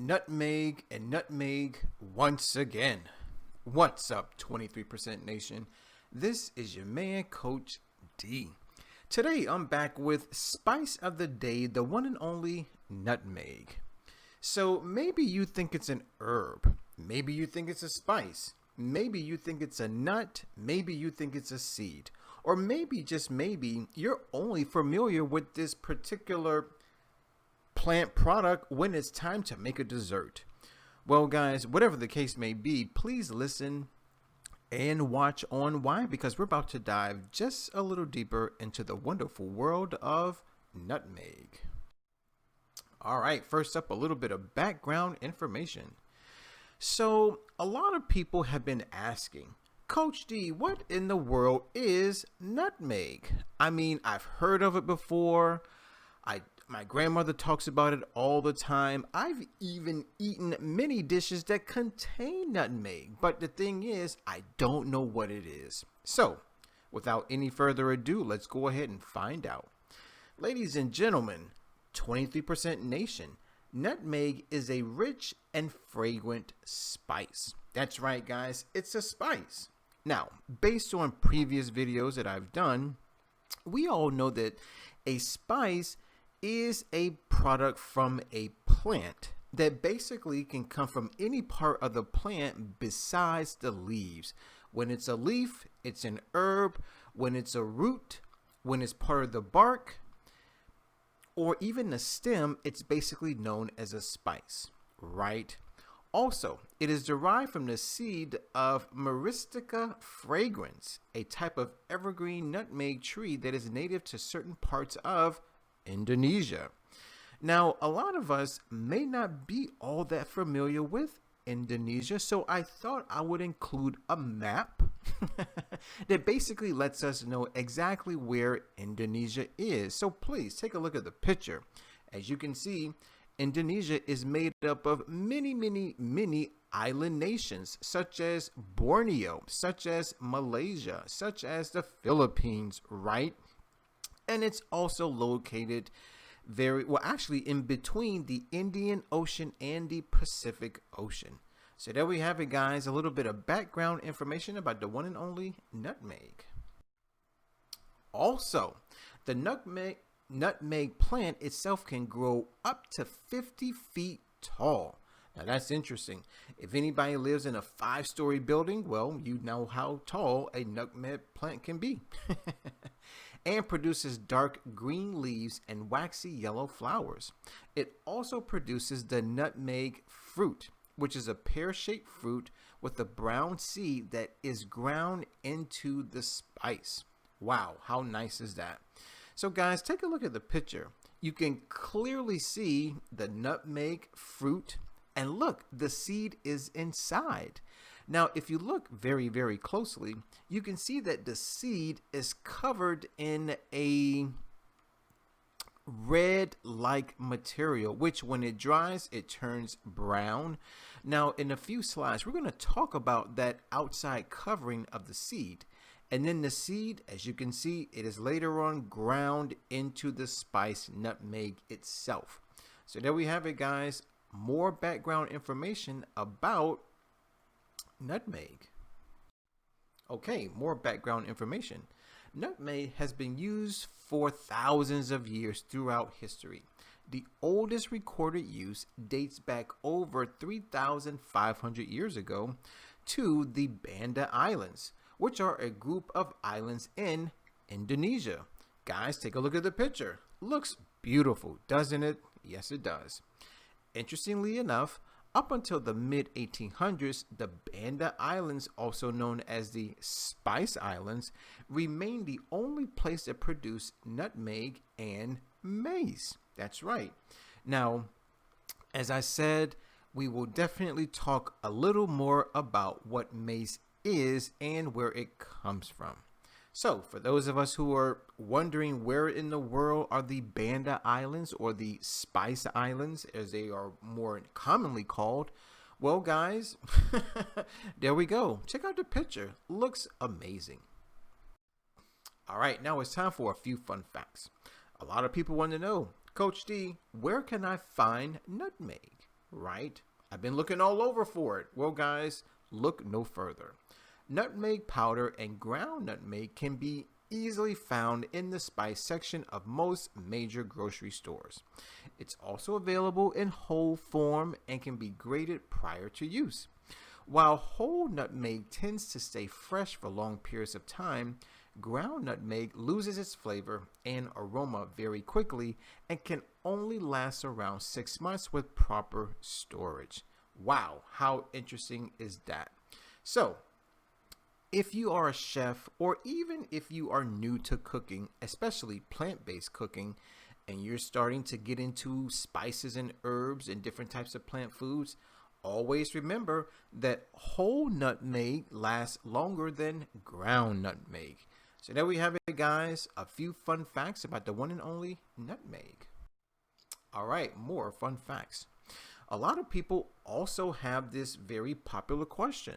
nutmeg and nutmeg once again. What's up, 23% Nation? This is your man, Coach D. Today, I'm back with Spice of the Day, the one and only nutmeg. So maybe you think it's an herb. Maybe you think it's a spice. Maybe you think it's a nut. Maybe you think it's a seed. Or maybe, just maybe, you're only familiar with this particular plant product when it's time to make a dessert. Well, guys, whatever the case may be, please listen and watch on why, because we're about to dive just a little deeper into the wonderful world of nutmeg. All right, first up, a little bit of background information. So a lot of people have been asking, Coach D, what in the world is nutmeg? I mean, I've heard of it before. My grandmother talks about it all the time. I've even eaten many dishes that contain nutmeg. But the thing is, I don't know what it is. So, without any further ado, let's go ahead and find out. Ladies and gentlemen, 23% Nation, nutmeg is a rich and fragrant spice. That's right, guys, it's a spice. Now, based on previous videos that I've done, we all know that a spice is a product from a plant that basically can come from any part of the plant besides the leaves. When it's a leaf, it's an herb. When it's a root, when it's part of the bark, or even the stem, it's basically known as a spice, right? Also, it is derived from the seed of Myristica fragrans, a type of evergreen nutmeg tree that is native to certain parts of Indonesia. Now, a lot of us may not be all that familiar with Indonesia, so I thought I would include a map that basically lets us know exactly where Indonesia is. So please take a look at the picture. As you can see, Indonesia is made up of many island nations, such as Borneo, such as Malaysia, such as the Philippines, right? And it's also located actually in between the Indian Ocean and the Pacific Ocean. So there we have it, guys, a little bit of background information about the one and only nutmeg. Also, the nutmeg plant itself can grow up to 50 feet tall. Now that's interesting. If anybody lives in a 5-story building, well, you know how tall a nutmeg plant can be. And produces dark green leaves and waxy yellow flowers. It also produces the nutmeg fruit, which is a pear-shaped fruit with a brown seed that is ground into the spice. Wow, how nice is that? So guys, take a look at the picture. You can clearly see the nutmeg fruit, and look, the seed is inside. Now, if you look very closely, you can see that the seed is covered in a red-like material, which when it dries, it turns brown. Now, in a few slides, we're going to talk about that outside covering of the seed. And then the seed, as you can see, it is later on ground into the spice nutmeg itself. So there we have it, guys. More background information about nutmeg. Okay, more background information. Nutmeg has been used for thousands of years throughout history. The oldest recorded use dates back over 3,500 years ago to the Banda Islands, which are a group of islands in Indonesia. Guys, take a look at the picture. Looks beautiful, doesn't it? Yes, it does. Interestingly enough, up until the mid-1800s, the Banda Islands, also known as the Spice Islands, remained the only place that produced nutmeg and maize. That's right. Now, as I said, we will definitely talk a little more about what maize is and where it comes from. So, for those of us who are wondering where in the world are the Banda Islands, or the Spice Islands as they are more commonly called, well, guys, there we go. Check out the picture. Looks amazing. All right, now it's time for a few fun facts. A lot of people want to know, Coach D, where can I find nutmeg? right? I've been looking all over for it. Well, guys, look no further. Nutmeg powder and ground nutmeg can be easily found in the spice section of most major grocery stores. It's also available in whole form and can be grated prior to use. While whole nutmeg tends to stay fresh for long periods of time, ground nutmeg loses its flavor and aroma very quickly and can only last around 6 months with proper storage. Wow, how interesting is that? So, if you are a chef, or even if you are new to cooking, especially plant-based cooking, and you're starting to get into spices and herbs and different types of plant foods, always remember that whole nutmeg lasts longer than ground nutmeg. So there we have it, guys. A few fun facts about the one and only nutmeg. All right, more fun facts. A lot of people also have this very popular question.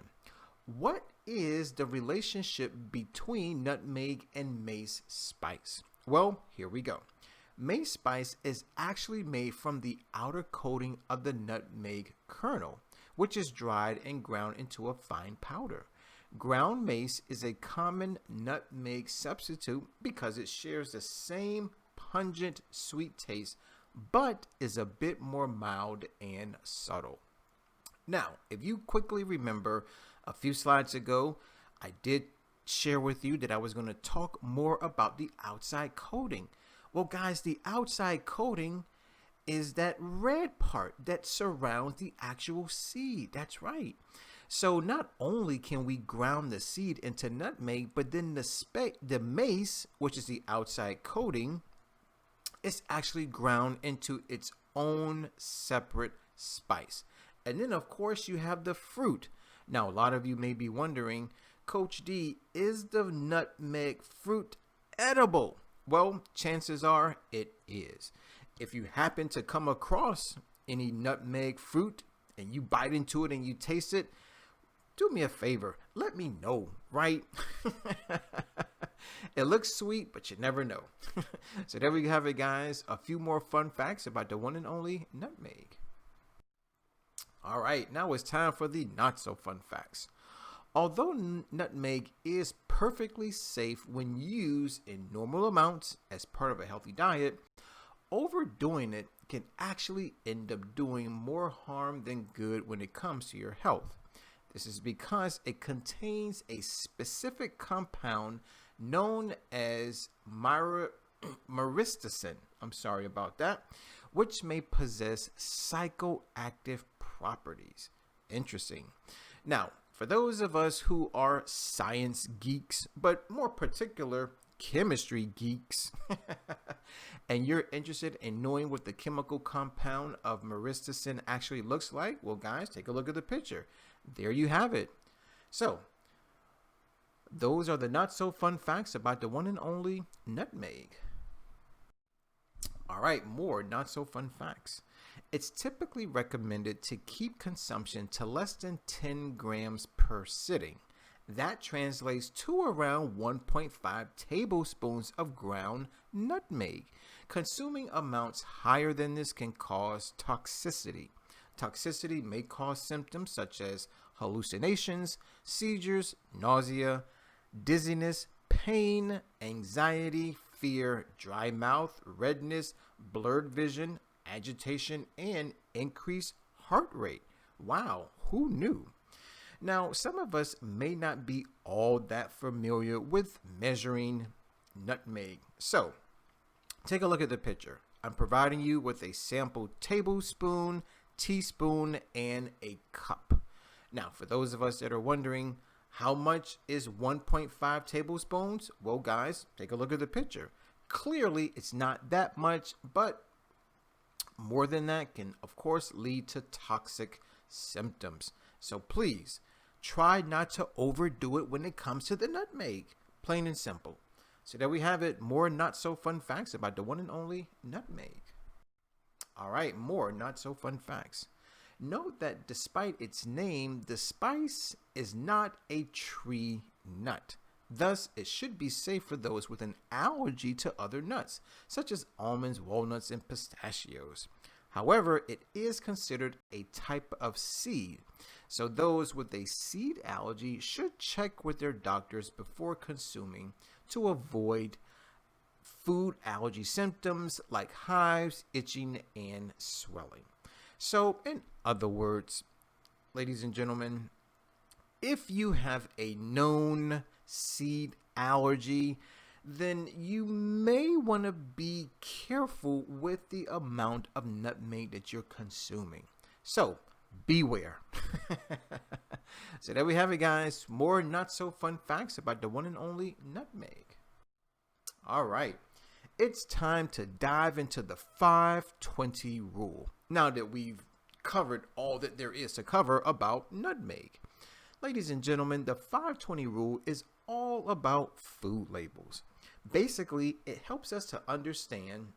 What is the relationship between nutmeg and mace spice? Well, here we go. Mace spice is actually made from the outer coating of the nutmeg kernel, which is dried and ground into a fine powder. Ground mace is a common nutmeg substitute because it shares the same pungent sweet taste, but is a bit more mild and subtle. Now, if you quickly remember, a few slides ago, I did share with you that I was going to talk more about the outside coating. Well, guys, the outside coating is that red part that surrounds the actual seed. That's right. So not only can we ground the seed into nutmeg, but then the mace, which is the outside coating, is actually ground into its own separate spice. And then, of course, you have the fruit. Now, a lot of you may be wondering, Coach D, is the nutmeg fruit edible? Well, chances are it is. If you happen to come across any nutmeg fruit and you bite into it and you taste it, do me a favor. Let me know, right? It looks sweet, but you never know. So there we have it, guys. A few more fun facts about the one and only nutmeg. All right, now it's time for the not so fun facts. Although nutmeg is perfectly safe when used in normal amounts as part of a healthy diet, overdoing it can actually end up doing more harm than good when it comes to your health. This is because it contains a specific compound known as myristicin. I'm sorry about that, which may possess psychoactive properties. Interesting. Now, for those of us who are science geeks, but more particular chemistry geeks, and you're interested in knowing what the chemical compound of myristicin actually looks like, well, guys, take a look at the picture. There you have it. So, those are the not so fun facts about the one and only nutmeg. All right, more not so fun facts. It's typically recommended to keep consumption to less than 10 grams per sitting. That translates to around 1.5 tablespoons of ground nutmeg. Consuming amounts higher than this can cause toxicity. Toxicity may cause symptoms such as hallucinations, seizures, nausea, dizziness, pain, anxiety, fear, dry mouth, redness, blurred vision, agitation, and increased heart rate. Wow, who knew? Now, some of us may not be all that familiar with measuring nutmeg. So, take a look at the picture. I'm providing you with a sample tablespoon, teaspoon, and a cup. Now, for those of us that are wondering, how much is 1.5 tablespoons? Well, guys, take a look at the picture. Clearly, it's not that much, but more than that can, of course, lead to toxic symptoms. So please, try not to overdo it when it comes to the nutmeg. Plain and simple. So there we have it. More not so fun facts about the one and only nutmeg. All right, more not so fun facts. Note that despite its name, the spice is not a tree nut. Thus, it should be safe for those with an allergy to other nuts, such as almonds, walnuts, and pistachios. However, it is considered a type of seed. So those with a seed allergy should check with their doctors before consuming to avoid food allergy symptoms like hives, itching, and swelling. So in other words, ladies and gentlemen, if you have a known seed allergy, then you may want to be careful with the amount of nutmeg that you're consuming. So beware. So there we have it, guys. More not so fun facts about the one and only nutmeg. All right. It's time to dive into the 520 rule. Now that we've covered all that there is to cover about nutmeg. Ladies and gentlemen, the 520 rule is all about food labels. Basically, it helps us to understand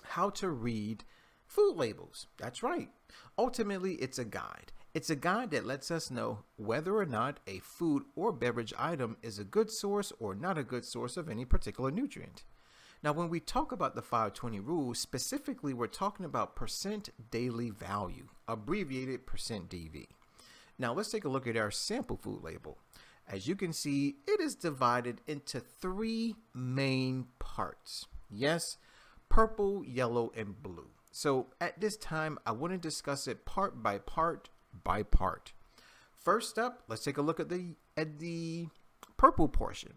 how to read food labels. That's right. Ultimately, it's a guide. It's a guide that lets us know whether or not a food or beverage item is a good source or not a good source of any particular nutrient. Now, when we talk about the 520 rule, specifically, we're talking about percent daily value, abbreviated percent DV. Now, let's take a look at our sample food label. As you can see, it is divided into 3 main parts. Yes, purple, yellow, and blue. So at this time, I want to discuss it part by part by part. First up, let's take a look at the purple portion,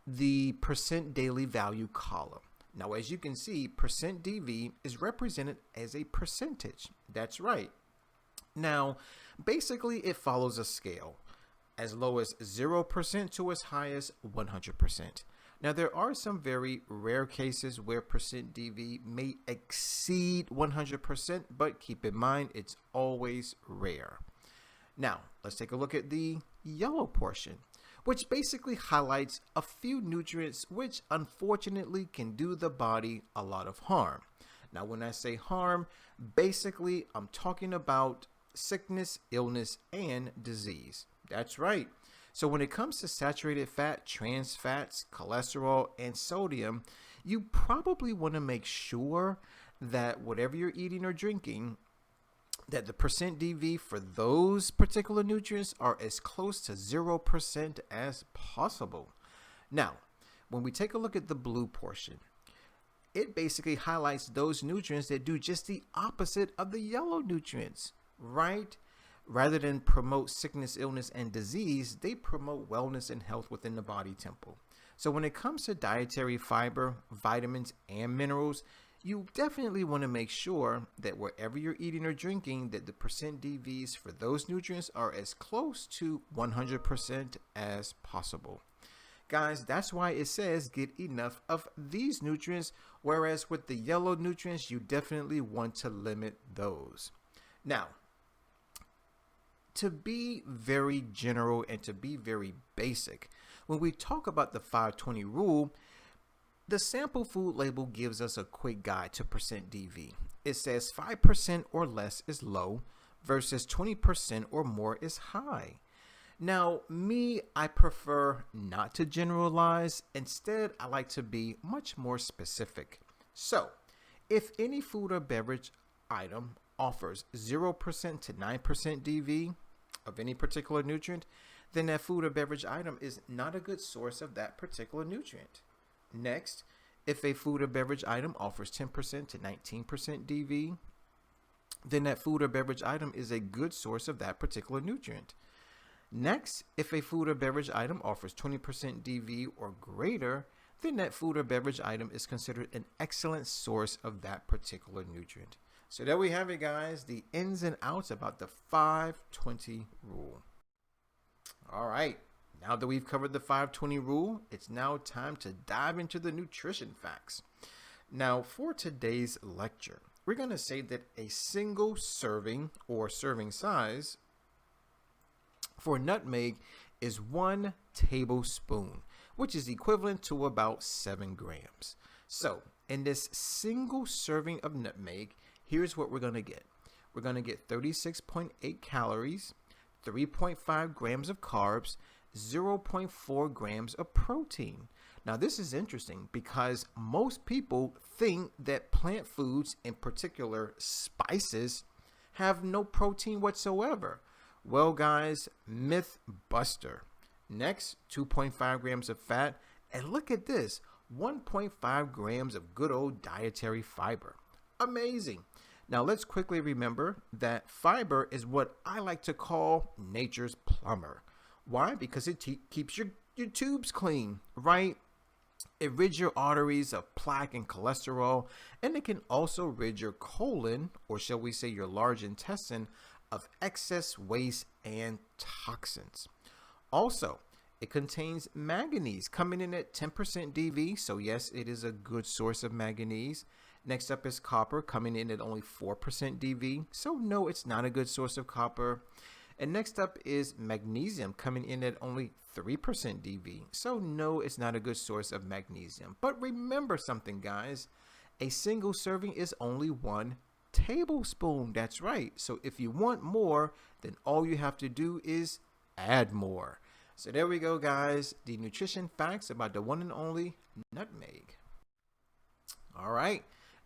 the percent daily value column. Now, as you can see, percent DV is represented as a percentage. That's right. Now, basically, it follows a scale as low as 0% to as high as 100%. Now, there are some very rare cases where percent DV may exceed 100%, but keep in mind, it's always rare. Now, let's take a look at the yellow portion, which basically highlights a few nutrients which unfortunately can do the body a lot of harm. Now, when I say harm, basically, I'm talking about sickness, illness, and disease. That's right. So when it comes to saturated fat, trans fats, cholesterol, and sodium, you probably want to make sure that whatever you're eating or drinking, that the percent DV for those particular nutrients are as close to 0% as possible. Now, when we take a look at the blue portion, it basically highlights those nutrients that do just the opposite of the yellow nutrients, right? Rather than promote sickness, illness, and disease, they promote wellness and health within the body temple. So when it comes to dietary fiber, vitamins, and minerals, you definitely want to make sure that wherever you're eating or drinking, that the percent DVs for those nutrients are as close to 100% as possible. Guys, that's why it says get enough of these nutrients, whereas with the yellow nutrients, you definitely want to limit those. Now, to be very general and to be very basic, when we talk about the 520 rule, the sample food label gives us a quick guide to percent DV. It says 5% or less is low versus 20% or more is high. Now, I prefer not to generalize. Instead, I like to be much more specific. So, if any food or beverage item offers 0% to 9% DV of any particular nutrient, then that food or beverage item is not a good source of that particular nutrient. Next, if a food or beverage item offers 10% to 19% DV, then that food or beverage item is a good source of that particular nutrient. Next, if a food or beverage item offers 20% DV or greater, then that food or beverage item is considered an excellent source of that particular nutrient. So there we have it, guys, the ins and outs about the 520 rule. All right, now that we've covered the 520 rule, it's now time to dive into the nutrition facts. Now, for today's lecture, we're going to say that a single serving or serving size for nutmeg is 1 tablespoon, which is equivalent to about 7 grams. So, in this single serving of nutmeg, here's what we're going to get. We're going to get 36.8 calories, 3.5 grams of carbs, 0.4 grams of protein. Now, this is interesting because most people think that plant foods, in particular spices, have no protein whatsoever. Well, guys, myth buster. Next, 2.5 grams of fat. And look at this, 1.5 grams of good old dietary fiber. Amazing. Now, let's quickly remember that fiber is what I like to call nature's plumber. Why? Because it keeps your tubes clean, right? It rids your arteries of plaque and cholesterol, and it can also rid your colon, or shall we say your large intestine, of excess waste and toxins. Also, it contains manganese, coming in at 10% DV, so yes, it is a good source of manganese. Next up is copper, coming in at only 4% DV, so no, it's not a good source of copper. And next up is magnesium, coming in at only 3% DV. So no, it's not a good source of magnesium. But remember something, guys. A single serving is only 1 tablespoon. That's right. So if you want more, then all you have to do is add more. So there we go, guys. The nutrition facts about the one and only nutmeg. All right.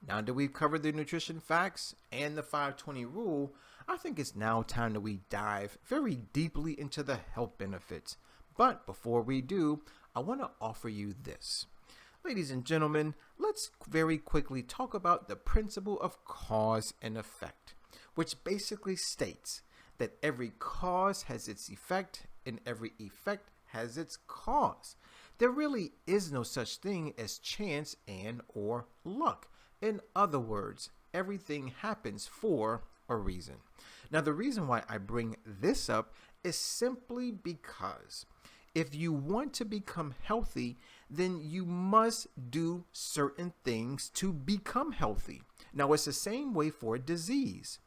Now that we've covered the nutrition facts and the 520 rule, I think it's now time that we dive very deeply into the health benefits. But before we do, I want to offer you this. Ladies and gentlemen, let's very quickly talk about the principle of cause and effect, which basically states that every cause has its effect and every effect has its cause. There really is no such thing as chance and or luck. In other words, everything happens for a reason. Now, the reason why I bring this up is simply because if you want to become healthy, then you must do certain things to become healthy. Now, it's the same way for a disease.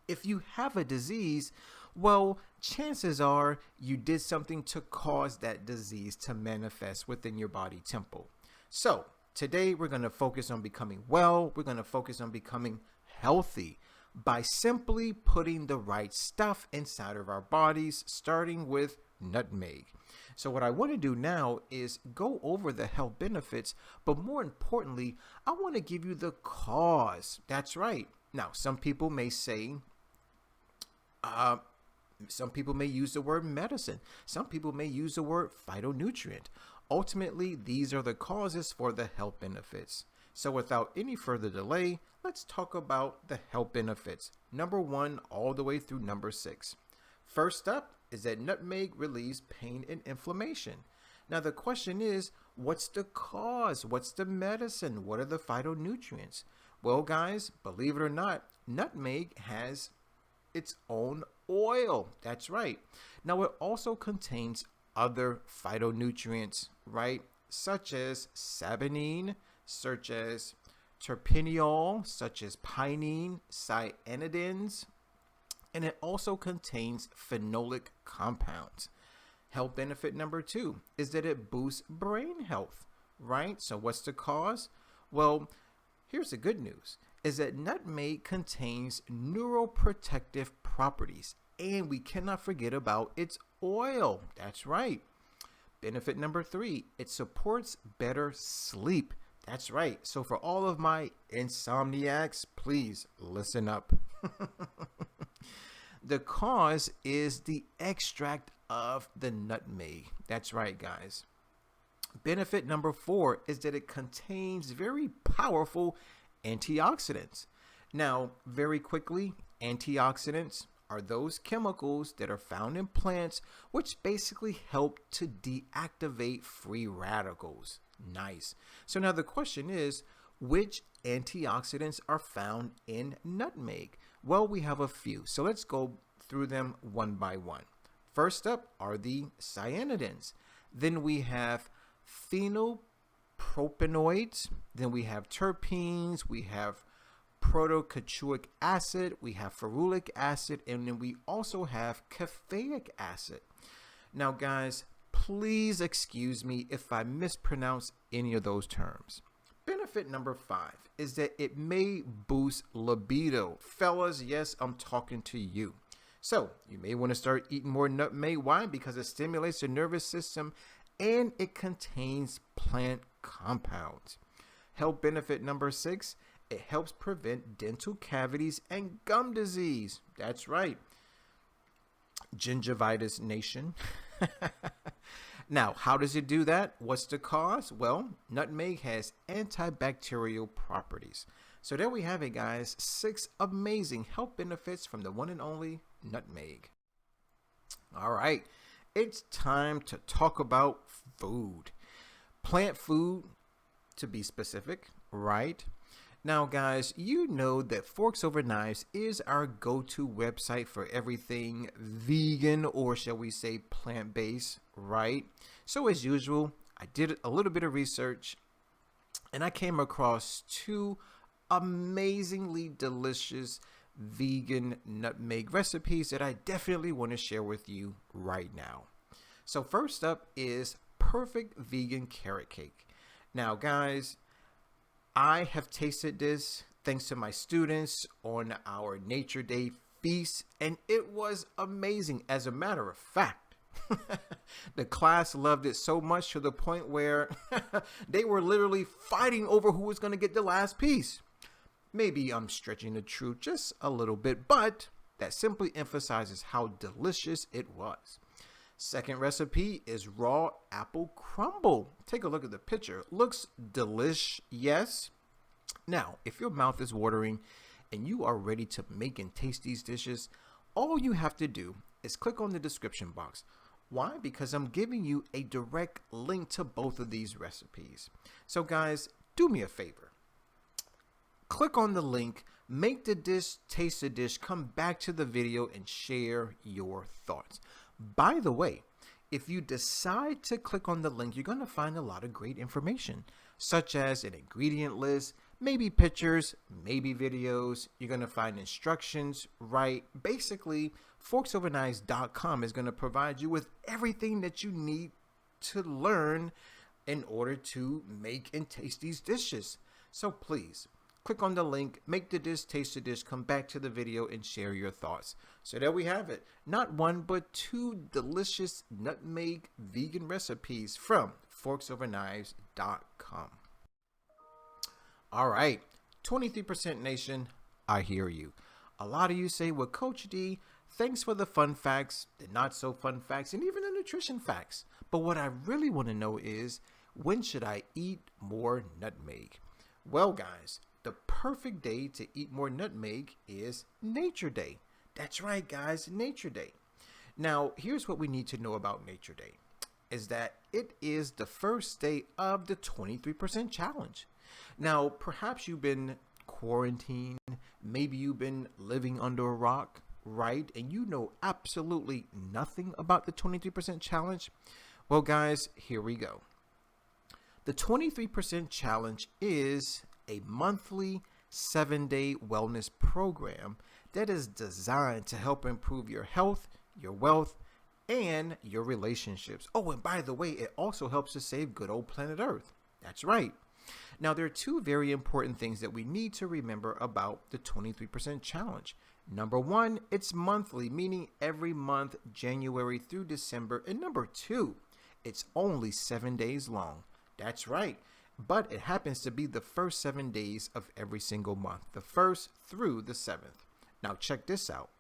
If you have a disease, well, chances are you did something to cause that disease to manifest within your body temple. So, today we're going to focus on becoming well. We're going to focus on becoming healthy by simply putting the right stuff inside of our bodies, starting with nutmeg. So what I want to do now is go over the health benefits, but more importantly, I want to give you the cause. That's right. Now, some people may say, some people may use the word medicine. Some people may use the word phytonutrient. Ultimately, these are the causes for the health benefits. So without any further delay, let's talk about the health benefits. Number 1 all the way through number 6. First up is that nutmeg relieves pain and inflammation. Now the question is, what's the cause? What's the medicine? What are the phytonutrients? Well, guys, believe it or not, nutmeg has its own oil. That's right. Now it also contains other phytonutrients, right? Such as saponine, such as terpineol, such as pinene, cyanidins, and it also contains phenolic compounds. Health benefit number 2 is that it boosts brain health, right? So what's the cause? Well, here's the good news, is that nutmeg contains neuroprotective properties, and we cannot forget about its oil. That's right. Benefit number 3, it supports better sleep. That's right. So for all of my insomniacs, please listen up. The cause is the extract of the nutmeg. That's right, guys. Benefit number 4 is that it contains very powerful antioxidants. Now, very quickly, antioxidants are those chemicals that are found in plants which basically help to deactivate free radicals. Nice. So now the question is, which antioxidants are found in nutmeg? Well, we have a few. So let's go through them one by one. First up are the cyanidins. Then we have phenylpropanoids. Then we have terpenes. We have protocachoic acid. We have ferulic acid. And then we also have caffeic acid. Now, guys, please excuse me if I mispronounce any of those terms. Benefit number 5 is that it may boost libido. Fellas, yes, I'm talking to you. So you may want to start eating more nutmeg. Why? Because it stimulates the nervous system and it contains plant compounds. Health benefit number 6, it helps prevent dental cavities and gum disease. That's right. Gingivitis nation. Now, how does it do that? What's the cause? Well, nutmeg has antibacterial properties. So there we have it, guys. 6 amazing health benefits from the one and only nutmeg. All right, it's time to talk about food. Plant food, to be specific, right? Now, guys, you know that Forks Over Knives is our go-to website for everything vegan, or shall we say plant-based, right? So as usual, I did a little bit of research and I came across 2 amazingly delicious vegan nutmeg recipes that I definitely want to share with you right now. So first up is perfect vegan carrot cake. Now, guys, I have tasted this thanks to my students on our Nature Day feast, and it was amazing. As a matter of fact, the class loved it so much to the point where they were literally fighting over who was going to get the last piece. Maybe I'm stretching the truth just a little bit, but that simply emphasizes how delicious it was. Second recipe is raw apple crumble. Take a look at the picture. Looks delish, yes. Now, if your mouth is watering and you are ready to make and taste these dishes, all you have to do is click on the description box. Why? Because I'm giving you a direct link to both of these recipes. So guys, do me a favor. Click on the link, make the dish, taste the dish, come back to the video and share your thoughts. By the way, if you decide to click on the link, you're going to find a lot of great information, such as an ingredient list, maybe pictures, maybe videos. You're going to find instructions, right? Basically, forksoverknives.com is going to provide you with everything that you need to learn in order to make and taste these dishes. So please, click on the link, make the dish, taste the dish, come back to the video and share your thoughts. So there we have it. Not 1, but 2 delicious nutmeg vegan recipes from forksoverknives.com. All right, 23% Nation, I hear you. A lot of you say, well, Coach D, thanks for the fun facts, the not so fun facts, and even the nutrition facts. But what I really want to know is, when should I eat more nutmeg? Well, guys, the perfect day to eat more nutmeg is Nature Day. That's right, guys, Nature Day. Now, here's what we need to know about Nature Day, is that it is the first day of the 23% challenge. Now, perhaps you've been quarantined, maybe you've been living under a rock, right? And you know absolutely nothing about the 23% challenge. Well, guys, here we go. The 23% challenge is a monthly 7-day wellness program that is designed to help improve your health, your wealth, and your relationships. Oh, and by the way, it also helps to save good old planet Earth. That's right. Now, there are 2 very important things that we need to remember about the 23% challenge. Number 1, it's monthly, meaning every month, January through December. And number 2, it's only 7 days long. That's right. But it happens to be the first 7 days of every single month, the 1st through the 7th. Now, check this out.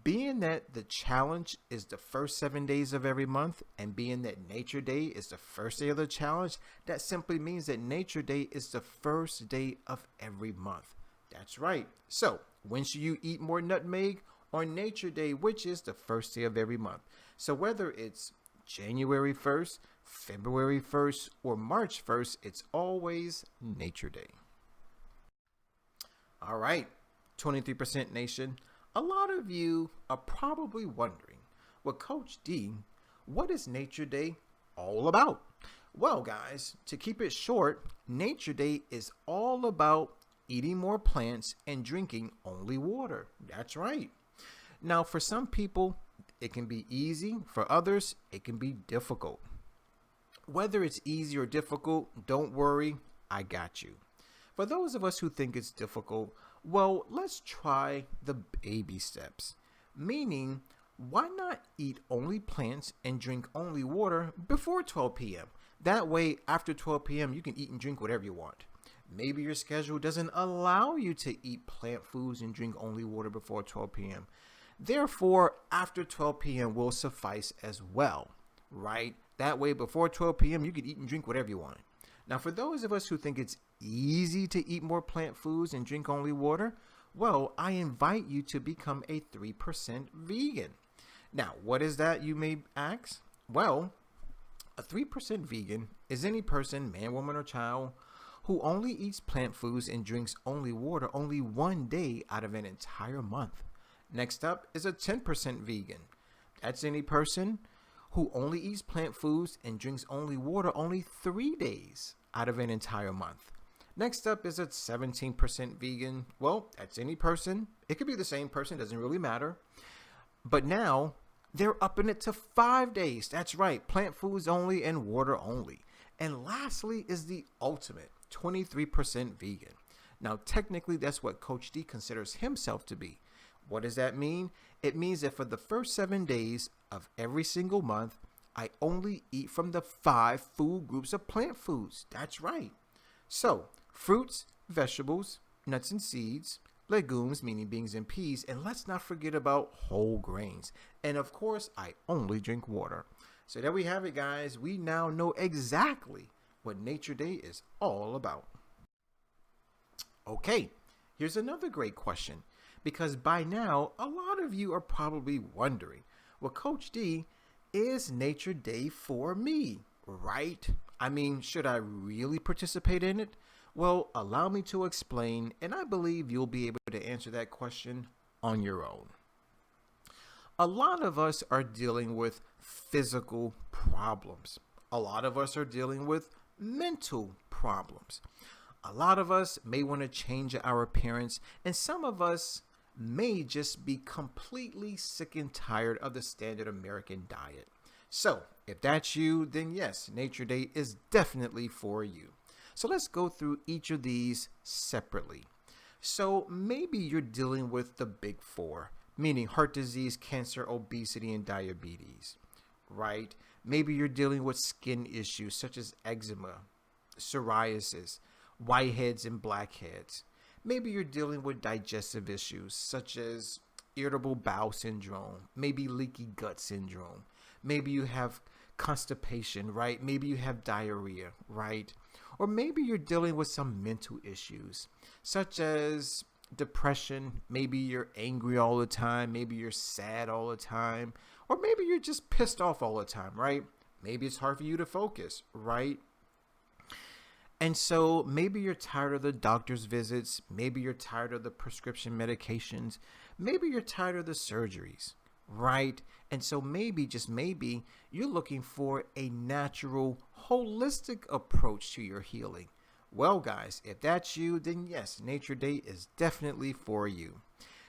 Being that the challenge is the first 7 days of every month, and being that Nature Day is the first day of the challenge, that simply means that Nature Day is the first day of every month. That's right. So, when should you eat more nutmeg? On Nature Day, which is the first day of every month. So, whether it's January 1st, February 1st, or March 1st, it's always Nature Day. All right, 23% Nation. A lot of you are probably wondering, well, Coach D, what is Nature Day all about? Well, guys, to keep it short, Nature Day is all about eating more plants and drinking only water. That's right. Now, for some people, it can be easy. For others, it can be difficult. Whether it's easy or difficult, don't worry, I got you. For those of us who think it's difficult, well, let's try the baby steps. Meaning, why not eat only plants and drink only water before 12 p.m.? That way, after 12 p.m., you can eat and drink whatever you want. Maybe your schedule doesn't allow you to eat plant foods and drink only water before 12 p.m. Therefore, after 12 p.m. will suffice as well, right? That way, before 12 p.m., you can eat and drink whatever you want. Now, for those of us who think it's easy to eat more plant foods and drink only water, well, I invite you to become a 3% vegan. Now, what is that, you may ask? Well, a 3% vegan is any person, man, woman, or child, who only eats plant foods and drinks only water only one day out of an entire month. Next up is a 10% vegan. That's any person who only eats plant foods and drinks only water only 3 days out of an entire month. Next up is a 17% vegan. Well, that's any person. It could be the same person, doesn't really matter. But now they're upping it to 5 days. That's right, plant foods only and water only. And lastly is the ultimate 23% vegan. Now, technically, that's what Coach D considers himself to be. What does that mean? It means that for the first 7 days of every single month, I only eat from the 5 food groups of plant foods. That's right. So, fruits, vegetables, nuts and seeds, legumes, meaning beans and peas, and let's not forget about whole grains. And of course, I only drink water. So there we have it, guys. We now know exactly what Nature Day is all about. Okay, here's another great question, because by now, a lot of you are probably wondering, well, Coach D, is Nature Day for me, right? I mean, should I really participate in it? Well, allow me to explain, and I believe you'll be able to answer that question on your own. A lot of us are dealing with physical problems. A lot of us are dealing with mental problems. A lot of us may want to change our appearance, and some of us may just be completely sick and tired of the standard American diet. So, if that's you, then yes, Nature Day is definitely for you. So let's go through each of these separately. So maybe you're dealing with the big 4, meaning heart disease, cancer, obesity, and diabetes, right? Maybe you're dealing with skin issues such as eczema, psoriasis, whiteheads, and blackheads. Maybe you're dealing with digestive issues such as irritable bowel syndrome, maybe leaky gut syndrome. Maybe you have constipation, right? Maybe you have diarrhea, right? Or maybe you're dealing with some mental issues such as depression. Maybe you're angry all the time. Maybe you're sad all the time. Or maybe you're just pissed off all the time, right? Maybe it's hard for you to focus, right? And so maybe you're tired of the doctor's visits. Maybe you're tired of the prescription medications. Maybe you're tired of the surgeries, right? And so maybe, just maybe, you're looking for a natural, holistic approach to your healing. Well, guys, if that's you, then yes, Nature Day is definitely for you.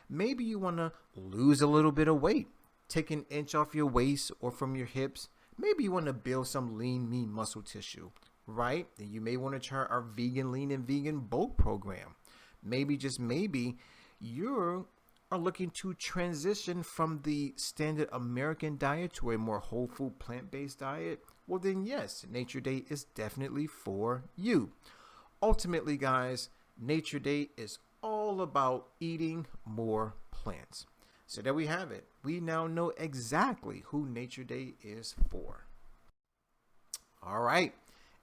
Maybe you want to lose a little bit of weight, take an inch off your waist or from your hips. Maybe you want to build some lean, mean muscle tissue, right? Then you may want to try our Vegan Lean and Vegan Bulk program. Maybe, just maybe, you're looking to transition from the standard American diet to a more whole food plant-based diet. Well, then yes, Nature Day is definitely for you. Ultimately, guys, Nature Day is all about eating more plants. So there we have it. We now know exactly who Nature Day is for. All right,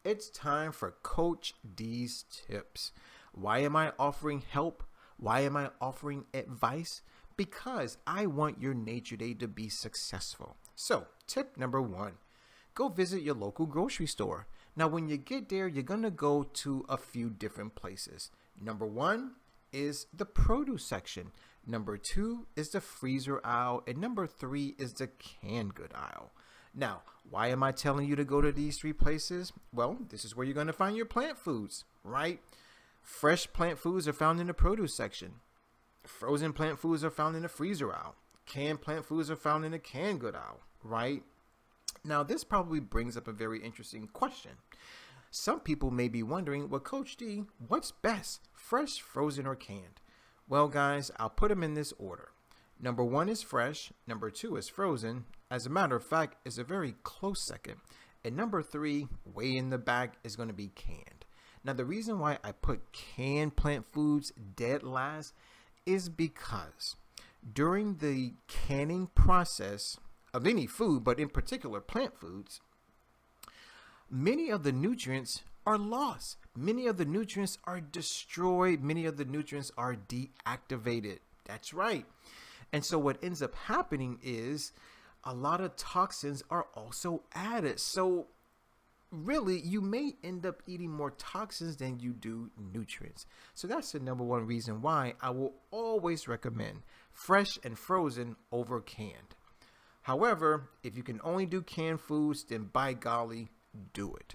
it's time for Coach D's tips. Why am I offering help? Why am I offering advice? Because I want your Nature Day to be successful. So, tip number 1, go visit your local grocery store. Now, when you get there, you're going to go to a few different places. Number 1 is the produce section. Number 2 is the freezer aisle. And number 3 is the canned good aisle. Now, why am I telling you to go to these 3 places? Well, this is where you're going to find your plant foods, right? Fresh plant foods are found in the produce section. Frozen plant foods are found in the freezer aisle. Canned plant foods are found in the canned good aisle, right? Now, this probably brings up a very interesting question. Some people may be wondering, well, Coach D, what's best, fresh, frozen, or canned? Well, guys, I'll put them in this order. Number 1 is fresh. Number 2 is frozen. As a matter of fact, it's a very close second. And number 3, way in the back, is going to be canned. Now, the reason why I put canned plant foods dead last is because during the canning process of any food, but in particular plant foods, many of the nutrients are lost. Many of the nutrients are destroyed. Many of the nutrients are deactivated. That's right. And so what ends up happening is a lot of toxins are also added. So really, you may end up eating more toxins than you do nutrients. So that's the number one reason why I will always recommend fresh and frozen over canned. However, if you can only do canned foods, then by golly, do it.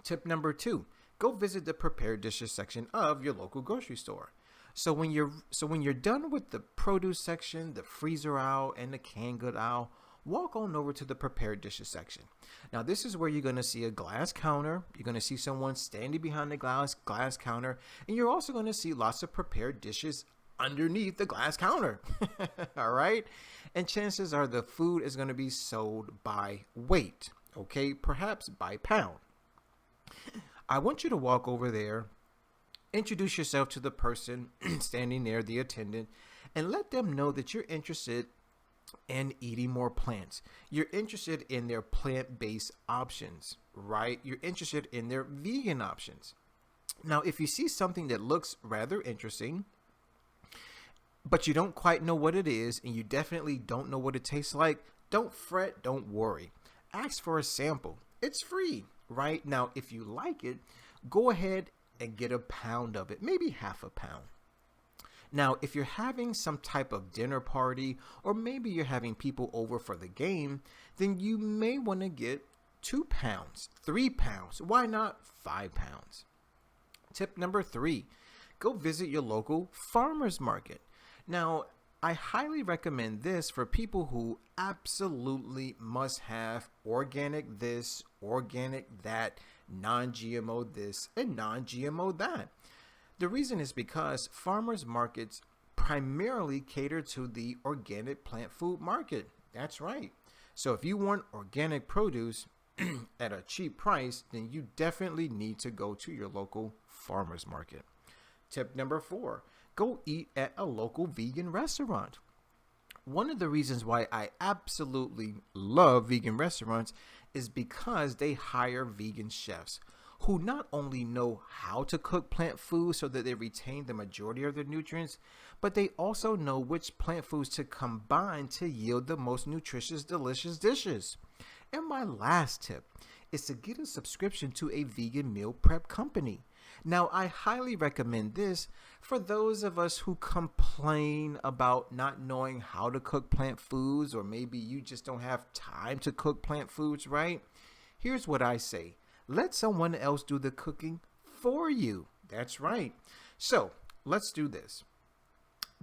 Tip number 2, go visit the prepared dishes section of your local grocery store. So when you're done with the produce section, the freezer aisle, and the canned good aisle, walk on over to the prepared dishes section. Now, this is where you're going to see a glass counter. You're going to see someone standing behind the glass counter, and you're also going to see lots of prepared dishes underneath the glass counter. All right. And chances are the food is going to be sold by weight. Okay. Perhaps by pound. I want you to walk over there, introduce yourself to the person standing there, the attendant, and let them know that you're interested in eating more plants. You're interested in their plant-based options, right? You're interested in their vegan options. Now, if you see something that looks rather interesting, but you don't quite know what it is, and you definitely don't know what it tastes like, don't fret, don't worry. Ask for a sample. It's free, right? Now, if you like it, go ahead and get a pound of it, maybe half a pound. Now, if you're having some type of dinner party, or maybe you're having people over for the game, then you may want to get 2 pounds, 3 pounds. Why not 5 pounds? Tip number 3, go visit your local farmer's market. Now, I highly recommend this for people who absolutely must have organic this, organic that, non-GMO this, and non-GMO that. The reason is because farmers markets primarily cater to the organic plant food market. That's right. So if you want organic produce at a cheap price, then you definitely need to go to your local farmers market. Tip number 4, go eat at a local vegan restaurant. One of the reasons why I absolutely love vegan restaurants is because they hire vegan chefs who not only know how to cook plant foods so that they retain the majority of their nutrients, but they also know which plant foods to combine to yield the most nutritious, delicious dishes. And my last tip is to get a subscription to a vegan meal prep company. Now, I highly recommend this for those of us who complain about not knowing how to cook plant foods, or maybe you just don't have time to cook plant foods, right? Here's what I say. Let someone else do the cooking for you. That's right. So let's do this.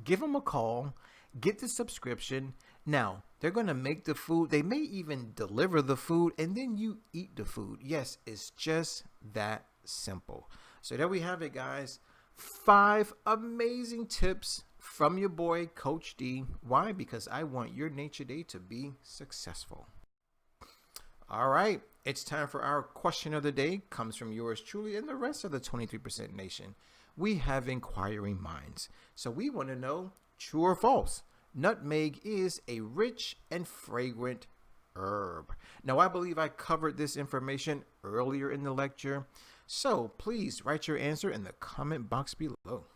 Give them a call, get the subscription. Now, they're going to make the food. They may even deliver the food, and then you eat the food. Yes, it's just that simple. So there we have it, guys. 5 amazing tips from your boy, Coach D. Why? Because I want your Nature Day to be successful. All right, it's time for our question of the day. Comes from yours truly and the rest of the 23% nation. We have inquiring minds. So we want to know, true or false, nutmeg is a rich and fragrant herb. Now, I believe I covered this information earlier in the lecture. So please write your answer in the comment box below.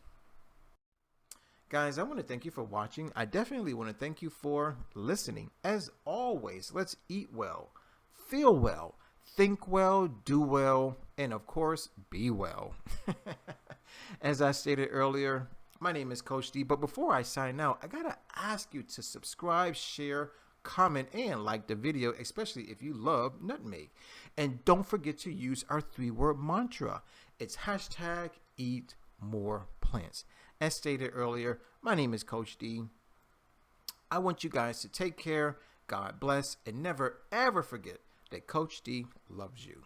Guys, I want to thank you for watching. I definitely want to thank you for listening. As always, let's eat well, feel well, think well, do well, and of course, be well. As I stated earlier, my name is Coach D, but before I sign out, I gotta ask you to subscribe, share, comment, and like the video, especially if you love nutmeg. And don't forget to use our 3-word mantra. It's #EatMorePlants. As stated earlier, my name is Coach D. I want you guys to take care, God bless, and never ever forget that Coach D loves you.